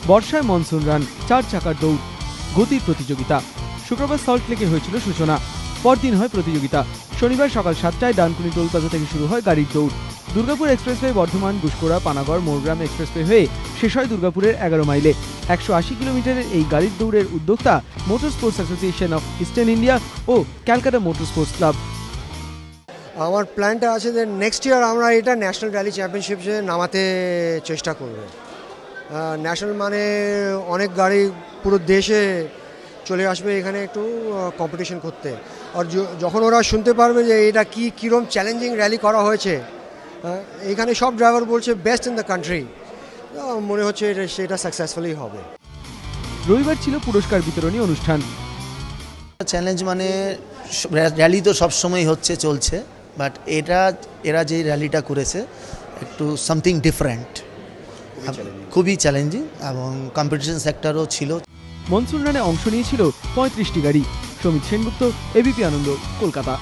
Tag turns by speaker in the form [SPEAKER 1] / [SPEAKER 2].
[SPEAKER 1] বর্ষায় monsoon run, 4 চাকার দৌড়, গতির প্রতিযোগিতা। শুক্রবার সল্ট লেকে হয়েছিল সূচনা, পরদিন হয় প্রতিযোগিতা। শনিবার সকাল 7টায় ডানকুনি টোল প্লাজা থেকে শুরু হয় গাড়ির দৌড়। দুর্গাপুর এক্সপ্রেসওয়ে বর্ধমান, গুসকোড়া, পানাগড়, মোরগ্রাম এক্সপ্রেসওয়ে হয়ে শেষ হয় দুর্গাপুরের 11 মাইলে। 180 কিলোমিটারের এই গাড়ির দৌড়ের উদ্যোক্তা motor sports association of eastern India ও ক্যালকাটা মোটর স্পোর্টস ক্লাব।
[SPEAKER 2] আমার প্ল্যানটা আছে যে নেক্সট ইয়ার আমরা এটা ন্যাশনাল র্যালি চ্যাম্পিয়নশিপে নামাতে চেষ্টা করব। ন্যাশনাল মানে অনেক গাড়ি পুরো দেশে চলে আসবে এখানে একটু কম্পিটিশন করতে। আর যখন ওরা শুনতে পারবে যে এটা কীরকম চ্যালেঞ্জিং র্যালি করা হয়েছে, এখানে সব ড্রাইভার বলছে বেস্ট ইন দ্য কান্ট্রি, মনে হচ্ছে সেটা সাকসেসফুলি হবে।
[SPEAKER 1] রবিবার ছিল পুরস্কার বিতরণী অনুষ্ঠান।
[SPEAKER 3] চ্যালেঞ্জ মানে র্যালি তো সবসময় চলছে, বাট এরা যে র্যালিটা করেছে একটু সামথিং ডিফারেন্ট, খুবই চ্যালেঞ্জিং এবং কম্পিটিশন সেক্টরও ছিল।
[SPEAKER 1] মনসুন রানে অংশ নিয়েছিল 35টি গাড়ি। সমিত সেনগুপ্ত, এবিপি আনন্দ, কলকাতা।